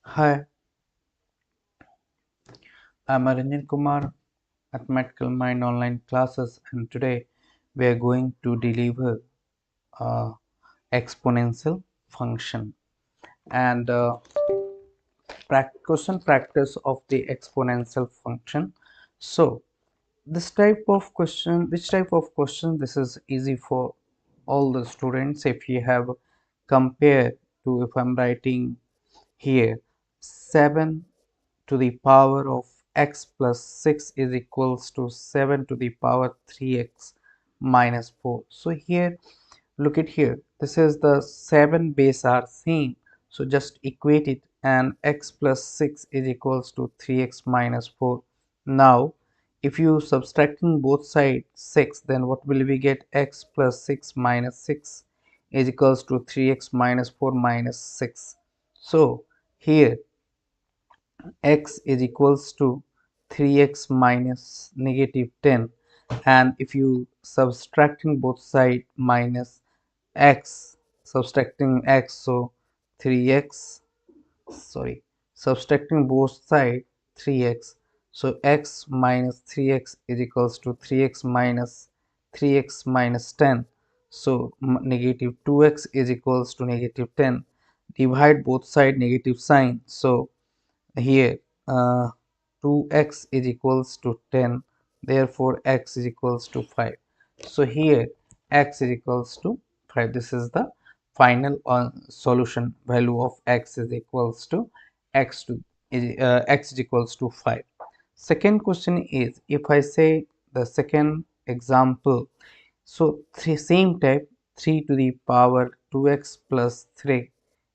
Hi, I'm Ranjan Kumar, Mathematical Mind Online Classes, and today we are going to deliver a exponential function and question practice of the exponential function. So, this type of question, which type of question? This is easy for all the students. If you have compared to, if I'm writing here 7 to the power of x plus 6 is equals to 7 to the power 3x minus 4. So here, look at here, this is the 7 base are same, so just equate it, and x plus 6 is equals to 3x minus 4. Now if you subtracting both sides 6, then what will we get? X plus 6 minus 6 is equals to 3x minus 4 minus 6. So here x is equals to 3x minus negative 10, and if you subtracting both side minus x, subtracting x, so 3x, sorry, subtracting both side 3x, so x minus 3x is equals to 3x minus 10, so negative 2x is equals to negative 10. Divide both side negative sign, so here 2x is equals to 10, therefore x is equals to 5. So here x is equals to 5. This is the final solution. Value of x is equals to x is equals to 5. Second question is, if I say the second example, so same type, 3 to the power 2x plus 3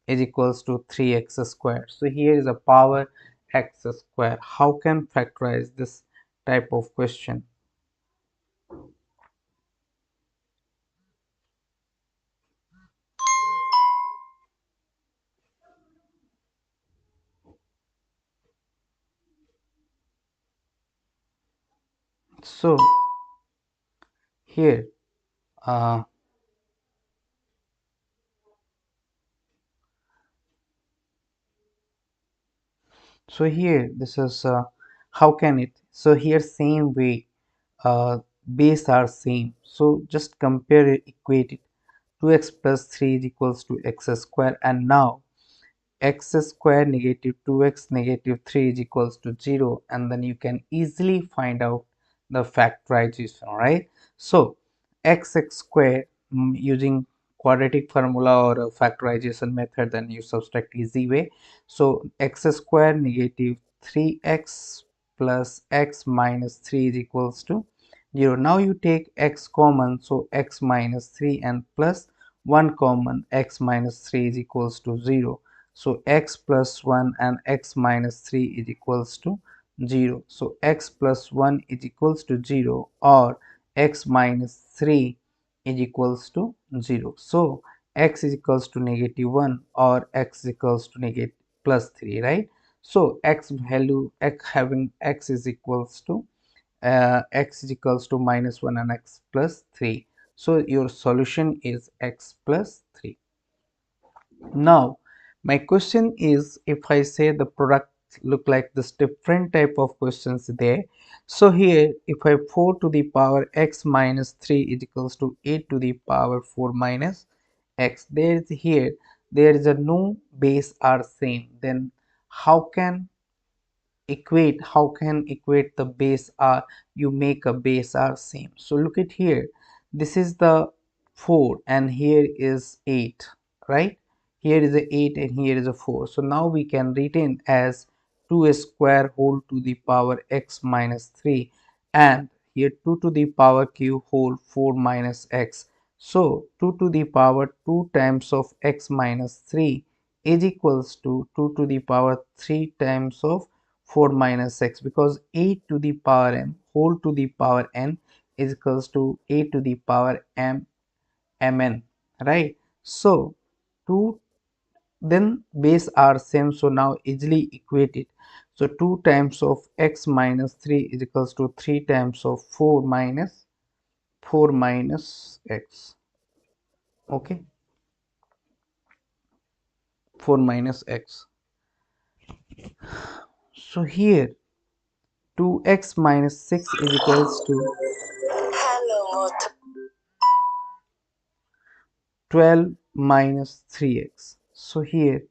is equals to 3x square. So here is a power x square. How can factorize this type of question? So here uh, so here this is how can it, so here same way, uh, base are same, so just compare it, equate it. 2x plus 3 is equals to x square, and now x square negative 2x negative 3 is equals to 0, and then you can easily find out the factorization. All right, so x square, using quadratic formula or a factorization method, then you subtract easy way. So x square negative 3x plus x minus 3 is equals to 0. Now you take x common, so x minus 3, and plus 1 common, x minus 3 is equals to 0. So x plus 1 and x minus 3 is equals to 0. So x plus 1 is equals to 0, or x minus 3 is equals to 0. So x is equals to negative 1, or x is equals to negative plus 3, right? So x value, x having x is equals to x is equals to minus 1 and x plus 3. So your solution is x plus 3. Now my question is, if I say the product look like this, different type of questions there. So here if I 4 to the power x minus 3 is equals to 8 to the power 4 minus x, there is here there is a no base are same, then how can equate the base r, you make a base r same. So look at here, this is the 4 and here is 8, right? Here is a 8 and here is a 4. So now we can retain as 2 square whole to the power x minus 3, and here 2 to the power q whole 4 minus x. So 2 to the power 2 times of x minus 3 is equals to 2 to the power 3 times of 4 minus x, because a to the power m whole to the power n is equals to a to the power m mn, right? So 2, then base are same, so now easily equate it. So 2 times of x minus 3 is equals to 3 times of 4 minus x. Okay, 4 minus x. So here 2x minus 6 is equals to 12 minus 3x. So here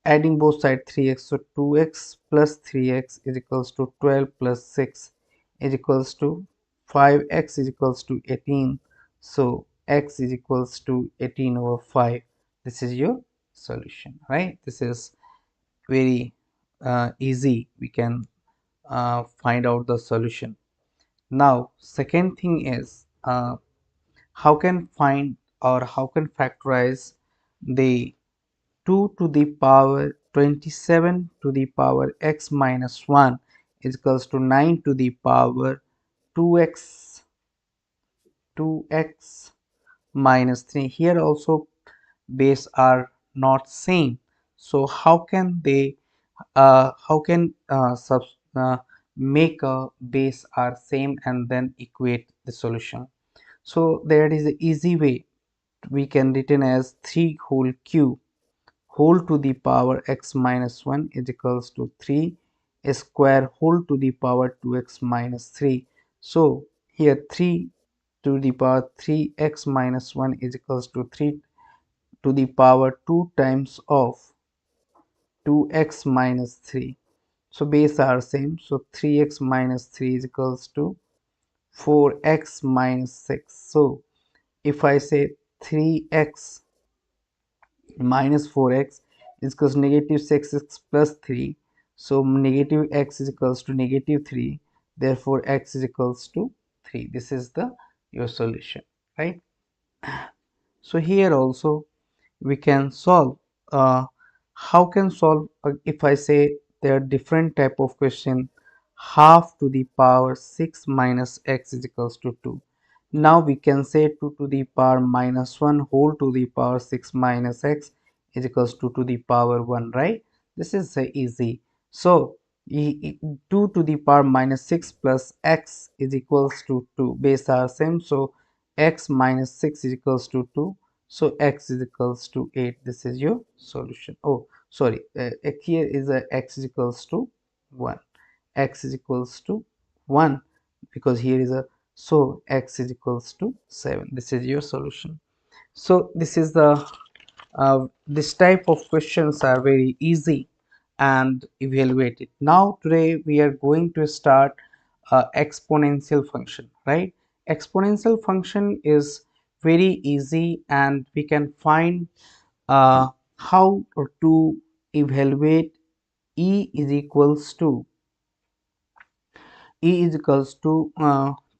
adding both sides 3x, so 2x plus 3x is equals to 12 plus 6 is equals to 5x is equals to 18. So x is equals to 18 over 5. This is your solution, right? This is very easy. We can find out the solution. Now second thing is how can find or how can factorize the 2 to the power 27 to the power x minus 1 is equals to 9 to the power 2x minus 3. Here also base are not same, so how can they how can make a base are same and then equate the solution? So there is an easy way. We can written as 3 whole cube whole to the power x minus 1 is equals to 3 square whole to the power 2x minus 3. So here 3 to the power 3x minus 1 is equals to 3 to the power 2 times of 2x minus 3. So base are same, so 3x minus 3 is equals to 4x minus 6. So if I say 3x minus 4x is equals to negative 6x plus 3, so negative x is equals to negative 3, therefore x is equals to 3. This is the your solution, right? So here also we can solve. How can solve? If I say there are different type of question, half to the power 6 minus x is equals to 2. Now we can say 2 to the power minus 1 whole to the power 6 minus x is equals to the power 1, right? This is easy. So 2 to the power minus 6 plus x is equals to 2. Base are same, so x minus 6 is equals to 2, so x is equals to 8. This is your solution. Oh sorry, here is a x is equals to 1, x is equals to 1 because here is a, so x is equals to 7. This is your solution. So this is the this type of questions are very easy and evaluate it. Now today we are going to start exponential function, right? Exponential function is very easy and we can find how to evaluate e is equals to e is equals to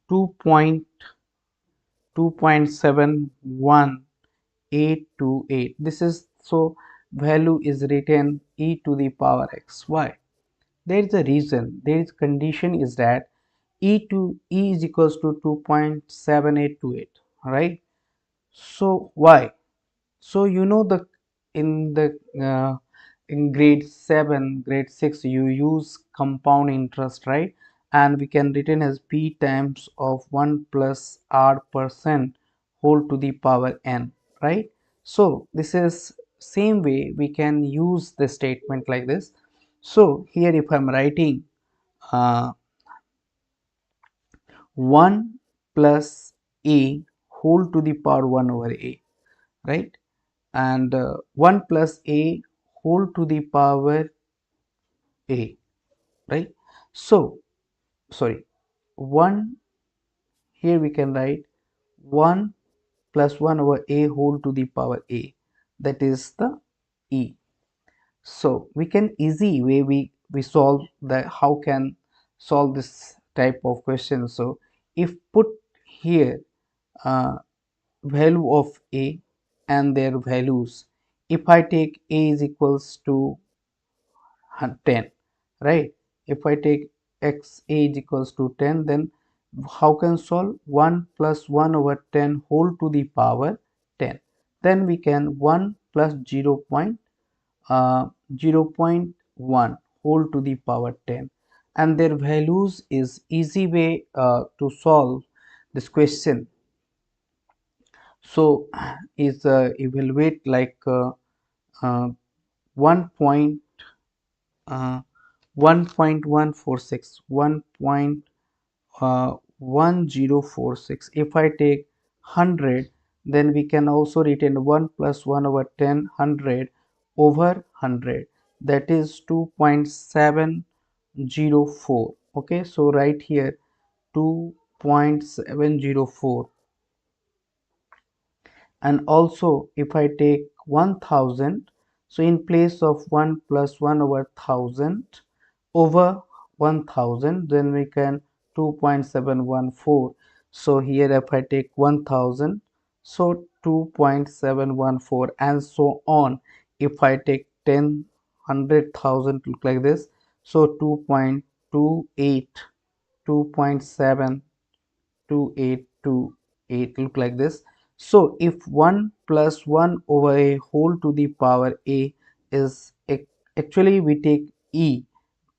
2.2.71828. This is, so value is written e to the power x. Why? There is a reason, there is condition is that e is equals to 2.7828, right? So why? So you know the in the in grade 7 grade 6 you use compound interest, right? And we can written as p times of 1 plus r percent whole to the power n, right? So this is same way we can use the statement like this. So here if I'm writing uh, 1 plus a whole to the power 1 over a, right? And 1 plus a whole to the power a, right? So sorry, 1, here we can write 1 plus 1 over a whole to the power a, that is the e. So we can easy way we solve the, how can solve this type of question. So if put here uh, value of a and their values, if I take a is equals to 10, right? if I take x a is equals to 10, then how can solve 1 plus 1 over 10 whole to the power 10? Then we can 1 plus 0.1 whole to the power 10, and their values is easy way to solve this question. So is evaluate like uh, 1 point uh, 1.146 1046. If I take 100, then we can also retain 1 plus 1 over 10 100 over 100, that is 2.704. okay, so right here 2.704. And also if I take 1000, so in place of 1 plus 1 over 1000 over 1000, then we can 2.714. so here if I take 1000, so 2.714, and so on. If I take 10 100,000, look like this, so 2.28, 2.7, 2828 look like this. So if 1 plus 1 over a whole to the power a is actually we take e,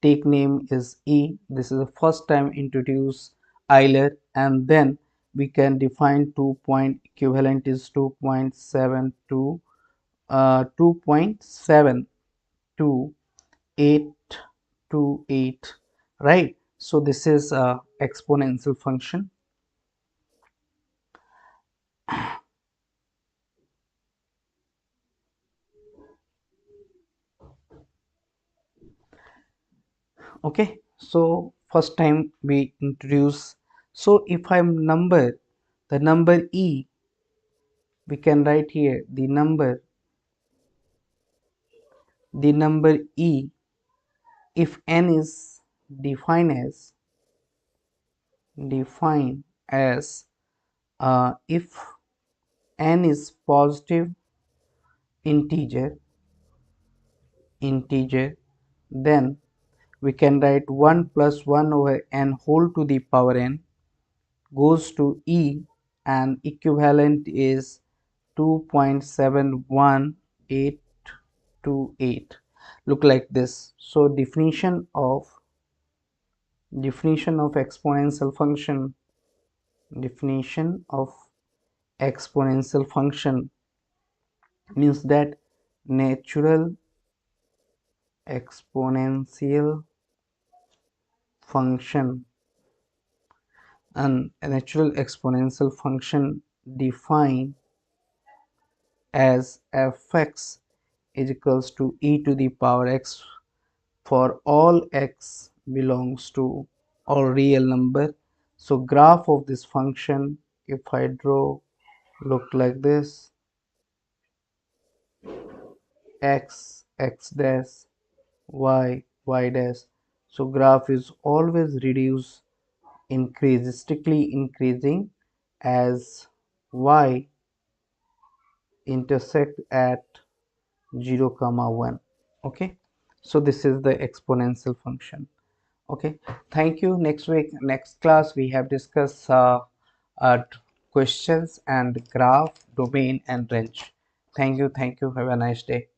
take name is e, this is the first time introduce Euler, and then we can define 2 point equivalent is 2.72 2.72828, right? So this is a exponential function. Okay, so first time we introduce, so if I'm number the number e, we can write here the number e, if n is defined as defined as if n is positive integer, then we can write 1 plus 1 over n whole to the power n goes to e, and equivalent is 2.71828, look like this. So definition of exponential function, definition of exponential function means that natural exponential function, and a natural exponential function defined as fx is equals to e to the power x for all x belongs to all real number. So graph of this function, if I draw, look like this, x dash, y dash. So graph is always reduce, increase, strictly increasing as y intersect at 0 comma 1. okay, so this is the exponential function. okay, thank you. Next week, next class, we have discussed uh, questions and graph, domain and range. Thank you, have a nice day.